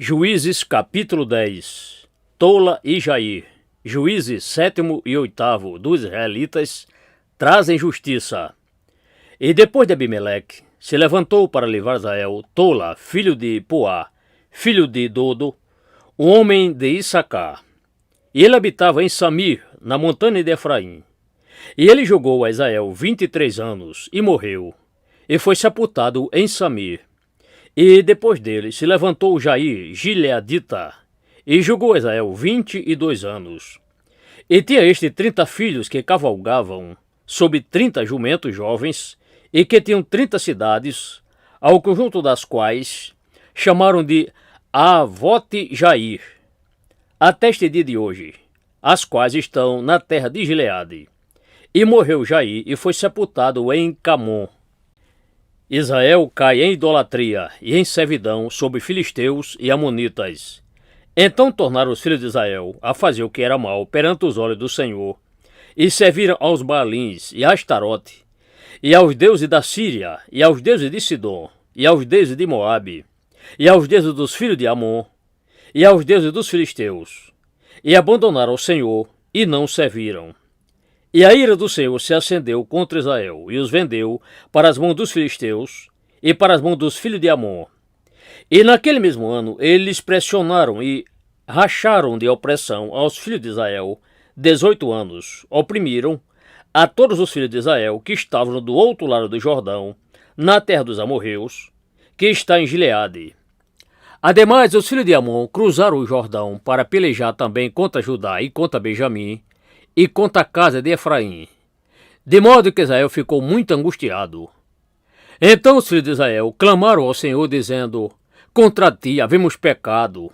Juízes capítulo 10. Tola e Jair, juízes 7º e 8º dos israelitas, trazem justiça. E depois de Abimeleque, se levantou para levar Israel Tola, filho de Puá, filho de Dodo, um homem de Issacar. E ele habitava em Samir, na montanha de Efraim. E ele jogou a Israel 23 anos e morreu, e foi sepultado em Samir. E depois dele se levantou Jair, gileadita, e julgou Israel 22 anos. E tinha este 30 filhos que cavalgavam sobre 30 jumentos jovens, e que tinham 30 cidades, ao conjunto das quais chamaram de Avote Jair, até este dia de hoje, as quais estão na terra de Gileade. E morreu Jair e foi sepultado em Camon. Israel cai em idolatria e em servidão sobre filisteus e amonitas. Então tornaram os filhos de Israel a fazer o que era mal perante os olhos do Senhor, e serviram aos Baalins e a Astarote, e aos deuses da Síria, e aos deuses de Sidom, e aos deuses de Moabe, e aos deuses dos filhos de Amon, e aos deuses dos filisteus, e abandonaram o Senhor, e não o serviram. E a ira do Senhor se acendeu contra Israel, e os vendeu para as mãos dos filisteus, e para as mãos dos filhos de Amon. E naquele mesmo ano eles pressionaram e racharam de opressão aos filhos de Israel 18 anos, oprimiram a todos os filhos de Israel que estavam do outro lado do Jordão, na terra dos amorreus, que está em Gileade. Ademais, os filhos de Amon cruzaram o Jordão para pelejar também contra Judá e contra Benjamim, e contra a casa de Efraim, de modo que Israel ficou muito angustiado. Então os filhos de Israel clamaram ao Senhor, dizendo: contra ti havemos pecado,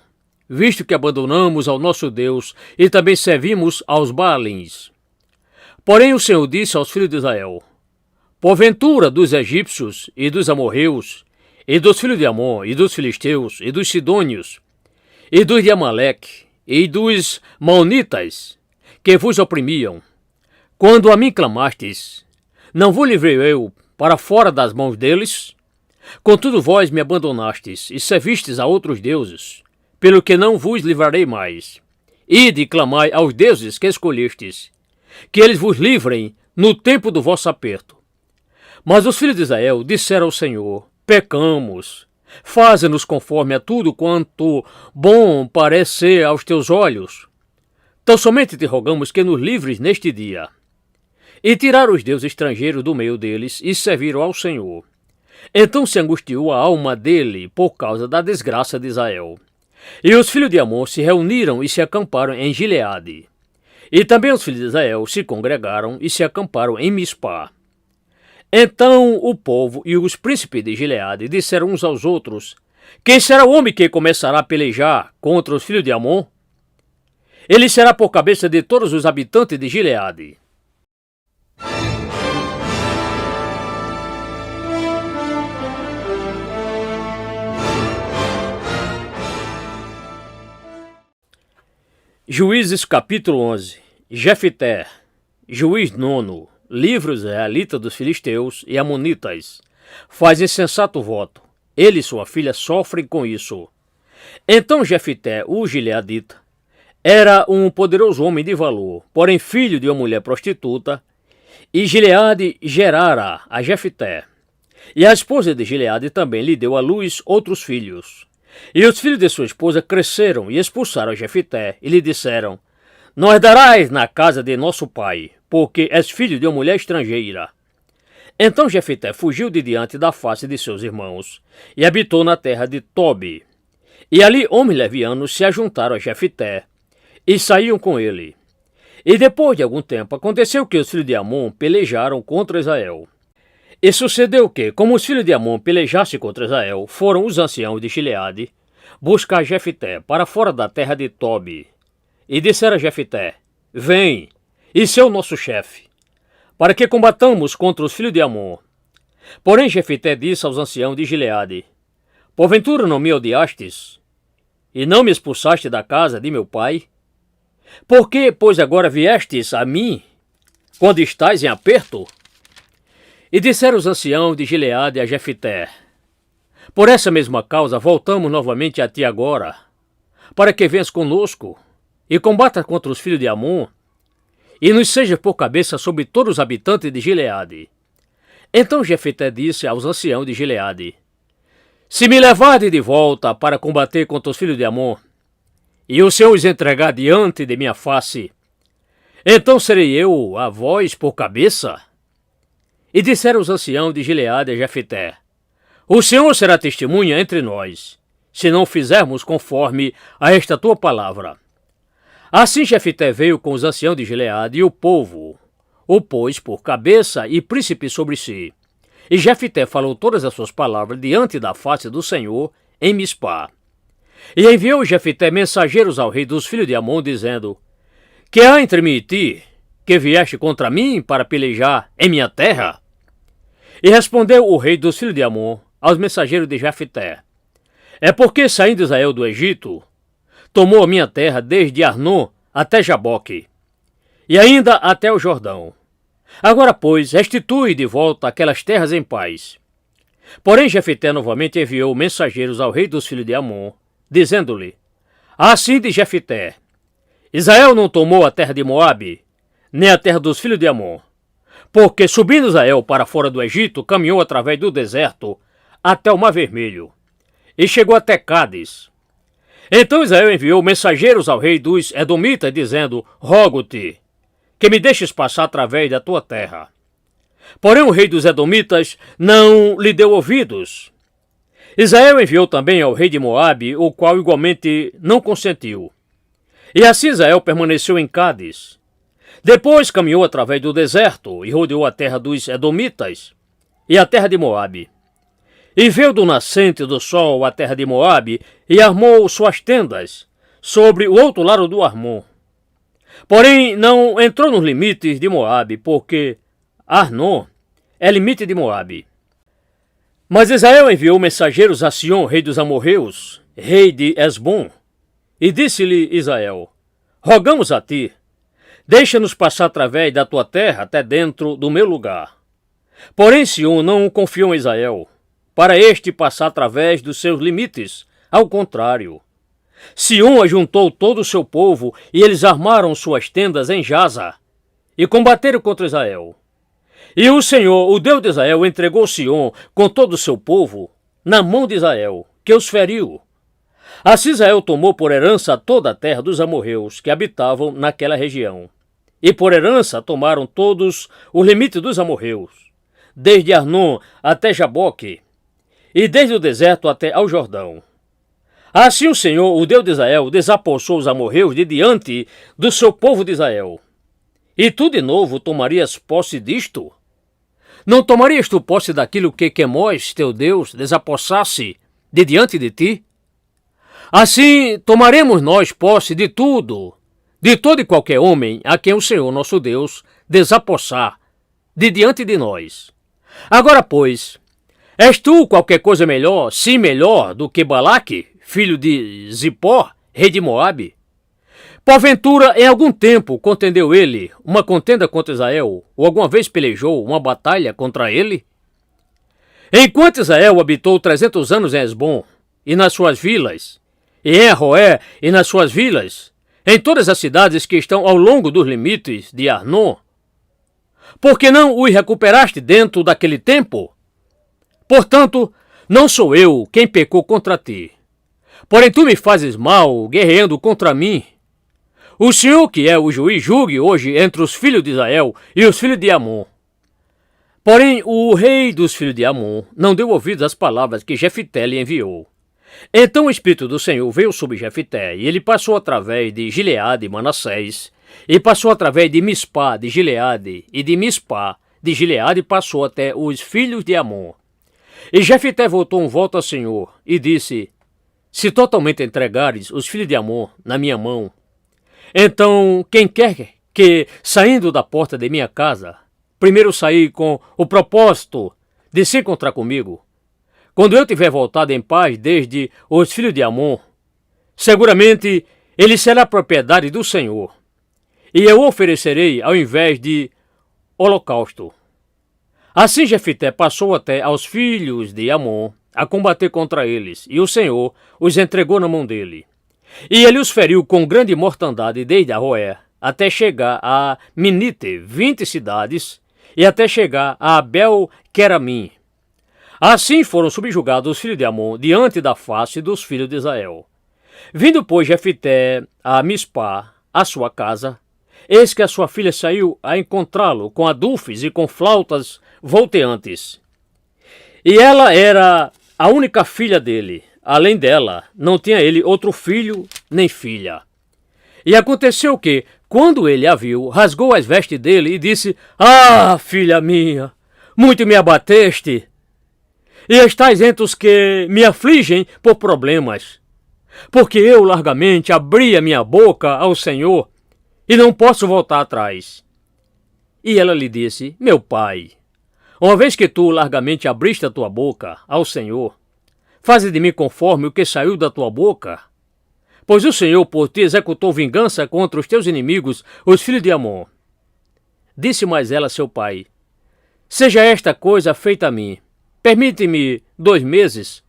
visto que abandonamos ao nosso Deus e também servimos aos Baalins. Porém o Senhor disse aos filhos de Israel: porventura dos egípcios e dos amorreus, e dos filhos de Amon, e dos filisteus, e dos sidônios, e dos de Amaleque, e dos maonitas, que vos oprimiam, quando a mim clamastes, não vos livrei eu para fora das mãos deles? Contudo vós me abandonastes e servistes a outros deuses, pelo que não vos livrarei mais. Ide e clamai aos deuses que escolhestes, que eles vos livrem no tempo do vosso aperto. Mas os filhos de Israel disseram ao Senhor: pecamos, faze-nos conforme a tudo quanto bom parece ser aos teus olhos. Então somente te rogamos que nos livres neste dia. E tiraram os deuses estrangeiros do meio deles e serviram ao Senhor. Então se angustiou a alma dele por causa da desgraça de Israel. E os filhos de Amon se reuniram e se acamparam em Gileade. E também os filhos de Israel se congregaram e se acamparam em Mispá. Então o povo e os príncipes de Gileade disseram uns aos outros: quem será o homem que começará a pelejar contra os filhos de Amon? Ele será por cabeça de todos os habitantes de Gileade. Juízes capítulo 11. Jefté, juiz 9, livra os israelitas dos filisteus e amonitas. Faz insensato voto. Ele e sua filha sofrem com isso. Então Jefté, o gileadita, era um poderoso homem de valor, porém filho de uma mulher prostituta, e Gileade gerara a Jefté. E a esposa de Gileade também lhe deu à luz outros filhos. E os filhos de sua esposa cresceram e expulsaram a Jefté, e lhe disseram: não herdarás na casa de nosso pai, porque és filho de uma mulher estrangeira. Então Jefté fugiu de diante da face de seus irmãos, e habitou na terra de Tobi. E ali homens levianos se ajuntaram a Jefté, e saíam com ele. E depois de algum tempo aconteceu que os filhos de Amon pelejaram contra Israel. E sucedeu que, como os filhos de Amon pelejassem contra Israel, foram os anciãos de Gileade buscar Jefté para fora da terra de Tobi. E disseram a Jefté: vem, e ser o nosso chefe, para que combatamos contra os filhos de Amon. Porém Jefté disse aos anciãos de Gileade: porventura não me odiastes, e não me expulsaste da casa de meu pai? Por que, pois, agora viestes a mim, quando estás em aperto? E disseram os anciãos de Gileade a Jefté: Por essa mesma causa, voltamos novamente a ti agora, para que venhas conosco e combata contra os filhos de Amon, e nos seja por cabeça sobre todos os habitantes de Gileade. Então Jefité disse aos anciãos de Gileade: Se me levardes de volta para combater contra os filhos de Amon, e o Senhor os entregar diante de minha face, então serei eu a vós por cabeça? E disseram os anciãos de Gileade a Jefité: O Senhor será testemunha entre nós, se não fizermos conforme a esta tua palavra. Assim Jefité veio com os anciãos de Gileade, e o povo o pôs por cabeça e príncipe sobre si. E Jefité falou todas as suas palavras diante da face do Senhor em Mispá. E enviou Jefité mensageiros ao rei dos filhos de Amon, dizendo: Que há entre mim e ti, que vieste contra mim para pelejar em minha terra? E respondeu o rei dos filhos de Amon aos mensageiros de Jefité: É porque, saindo Israel do Egito, tomou a minha terra desde Arnon até Jaboque, e ainda até o Jordão. Agora, pois, restitui de volta aquelas terras em paz. Porém, Jefité novamente enviou mensageiros ao rei dos filhos de Amon, dizendo-lhe: Assim diz Jefité: Israel não tomou a terra de Moabe, nem a terra dos filhos de Amon, porque, subindo Israel para fora do Egito, caminhou através do deserto até o Mar Vermelho, e chegou até Cádiz. Então Israel enviou mensageiros ao rei dos Edomitas, dizendo: Rogo-te, que me deixes passar através da tua terra. Porém o rei dos Edomitas não lhe deu ouvidos. Israel enviou também ao rei de Moabe, o qual igualmente não consentiu. E assim Israel permaneceu em Cádiz. Depois caminhou através do deserto e rodeou a terra dos Edomitas e a terra de Moabe. E veio do nascente do sol a terra de Moabe e armou suas tendas sobre o outro lado do Armon. Porém não entrou nos limites de Moabe, porque Arnon é limite de Moabe. Mas Israel enviou mensageiros a Sion, rei dos amorreus, rei de Esbom, e disse-lhe Israel: Rogamos a ti, deixa-nos passar através da tua terra até dentro do meu lugar. Porém Sion não confiou em Israel, para este passar através dos seus limites. Ao contrário, Sion ajuntou todo o seu povo, e eles armaram suas tendas em Jaza, e combateram contra Israel. E o Senhor, o Deus de Israel, entregou Sion com todo o seu povo na mão de Israel, que os feriu. Assim Israel tomou por herança toda a terra dos amorreus que habitavam naquela região. E por herança tomaram todos os limites dos amorreus, desde Arnon até Jaboque, e desde o deserto até ao Jordão. Assim o Senhor, o Deus de Israel, desapossou os amorreus de diante do seu povo de Israel. E tu de novo tomarias posse disto? Não tomarias tu posse daquilo que Quemós, teu Deus, desapossasse de diante de ti? Assim tomaremos nós posse de tudo, de todo e qualquer homem a quem o Senhor nosso Deus desapossar de diante de nós. Agora, pois, és tu qualquer coisa melhor, sim melhor, do que Balaque, filho de Zippor, rei de Moabe? Porventura, em algum tempo contendeu ele uma contenda contra Israel, ou alguma vez pelejou uma batalha contra ele? Enquanto Israel habitou 300 anos em Esbom, e nas suas vilas, e em Aroé, e nas suas vilas, em todas as cidades que estão ao longo dos limites de Arnon, por que não os recuperaste dentro daquele tempo? Portanto, não sou eu quem pecou contra ti. Porém tu me fazes mal, guerreando contra mim. O Senhor, que é o juiz, julgue hoje entre os filhos de Israel e os filhos de Amon. Porém o rei dos filhos de Amon não deu ouvidos às palavras que Jefité lhe enviou. Então o Espírito do Senhor veio sobre Jefité, e ele passou através de Gileade e Manassés, e passou através de Mispá de Gileade, e de Mispá de Gileade passou até os filhos de Amon. E Jefité voltou volta ao Senhor, e disse: Se totalmente entregares os filhos de Amon na minha mão, então quem quer que, saindo da porta de minha casa, primeiro sair com o propósito de se encontrar comigo, quando eu tiver voltado em paz desde os filhos de Amon, seguramente ele será propriedade do Senhor, e eu oferecerei ao invés de holocausto. Assim Jefité passou até aos filhos de Amon a combater contra eles, e o Senhor os entregou na mão dele. E ele os feriu com grande mortandade desde Aroé até chegar a Minite, 20 cidades, e até chegar a Abel-Queramim. Assim foram subjugados os filhos de Amon diante da face dos filhos de Israel. Vindo, pois, Jefité a Mispá, a sua casa, eis que a sua filha saiu a encontrá-lo com adufes e com flautas volteantes. E ela era a única filha dele. Além dela, não tinha ele outro filho nem filha. E aconteceu que, quando ele a viu, rasgou as vestes dele e disse: Ah, filha minha, muito me abateste, e estás entre os que me afligem por problemas, porque eu largamente abri a minha boca ao Senhor, e não posso voltar atrás. E ela lhe disse: Meu pai, uma vez que tu largamente abriste a tua boca ao Senhor, faze de mim conforme o que saiu da tua boca. Pois o Senhor por ti executou vingança contra os teus inimigos, os filhos de Amon. Disse mais ela a seu pai: Seja esta coisa feita a mim. Permite-me 2 meses,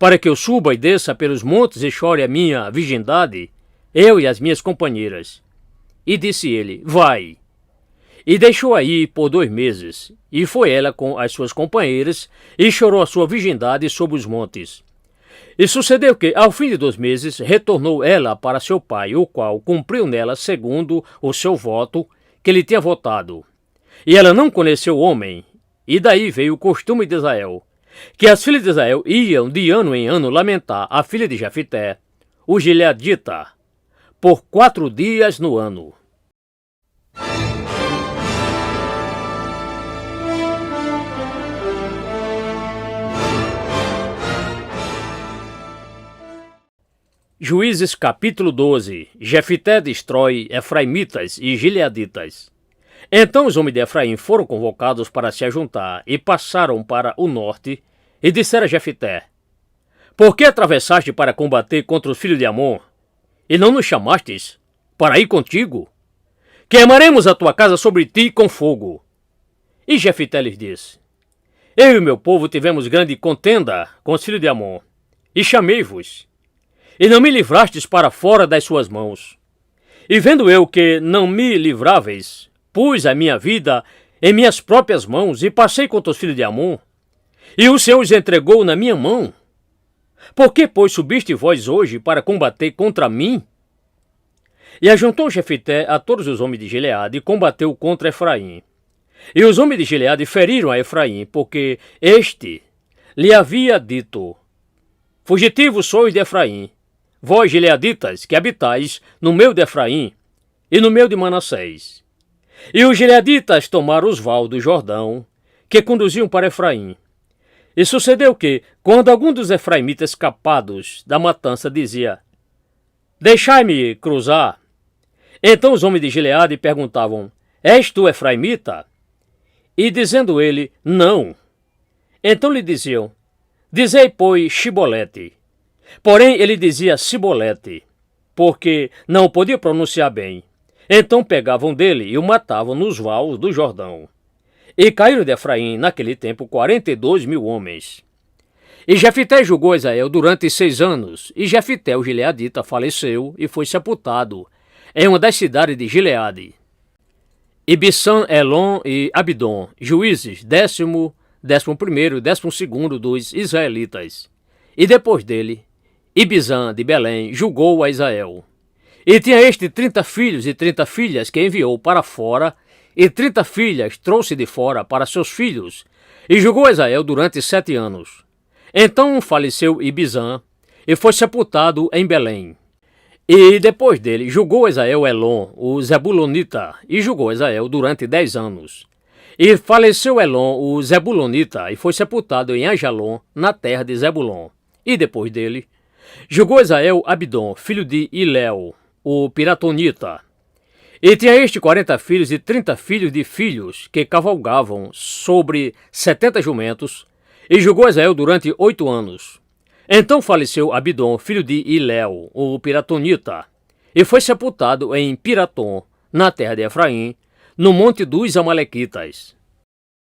para que eu suba e desça pelos montes e chore a minha virgindade, eu e as minhas companheiras. E disse ele: Vai. E deixou-a ir por 2 meses, e foi ela com as suas companheiras, e chorou a sua virgindade sobre os montes. E sucedeu que, ao fim de 2 meses, retornou ela para seu pai, o qual cumpriu nela segundo o seu voto, que lhe tinha votado. E ela não conheceu o homem, e daí veio o costume de Israel, que as filhas de Israel iam de ano em ano lamentar a filha de Jefité, o gileadita, por 4 dias no ano. Juízes capítulo 12. Jefité destrói Efraimitas e Gileaditas. Então os homens de Efraim foram convocados para se ajuntar e passaram para o norte e disseram a Jefité: Por que atravessaste para combater contra os filhos de Amon e não nos chamastes para ir contigo? Queimaremos a tua casa sobre ti com fogo. E Jefité lhes disse: Eu e o meu povo tivemos grande contenda com os filhos de Amon, e chamei-vos, e não me livrastes para fora das suas mãos. E vendo eu que não me livráveis, pus a minha vida em minhas próprias mãos e passei contra os filhos de Amon, e o Senhor os entregou na minha mão. Por que, pois, subiste vós hoje para combater contra mim? E ajuntou Jefité a todos os homens de Gileade e combateu contra Efraim. E os homens de Gileade feriram a Efraim, porque este lhe havia dito: Fugitivos sois de Efraim, vós gileaditas que habitais no meio de Efraim e no meio de Manassés. E os gileaditas tomaram os vales do Jordão, que conduziam para Efraim. E sucedeu que, quando algum dos efraimitas escapados da matança dizia: Deixai-me cruzar, então os homens de Gileade perguntavam: És tu efraimita? E dizendo ele: Não. Então lhe diziam: Dizei, pois, Shibolete. Porém ele dizia Sibolete, porque não podia pronunciar bem. Então pegavam dele e o matavam nos vales do Jordão. E caíram de Efraim naquele tempo 42.000 homens. E Jefité julgou Israel durante 6 anos, e Jefité o gileadita faleceu e foi sepultado em uma das cidades de Gileade. Ibissã, Elon e Abidom, juízes, 10º, 11º e 12º dos israelitas. E depois dele, Ibizã de Belém julgou a Israel. E tinha este 30 filhos e 30 filhas que enviou para fora, e 30 filhas trouxe de fora para seus filhos, e julgou Israel durante 7 anos. Então faleceu Ibizã, e foi sepultado em Belém. E depois dele julgou Israel Elon, o Zebulonita, e julgou Israel durante 10 anos. E faleceu Elon, o Zebulonita, e foi sepultado em Ajalon, na terra de Zebulon. E depois dele julgou Israel Abidom, filho de Iléu, o Piratonita. E tinha este 40 filhos e 30 filhos de filhos que cavalgavam sobre 70 jumentos, e julgou Israel durante 8 anos. Então faleceu Abidom, filho de Iléu, o Piratonita, e foi sepultado em Piratom, na terra de Efraim, no monte dos Amalequitas.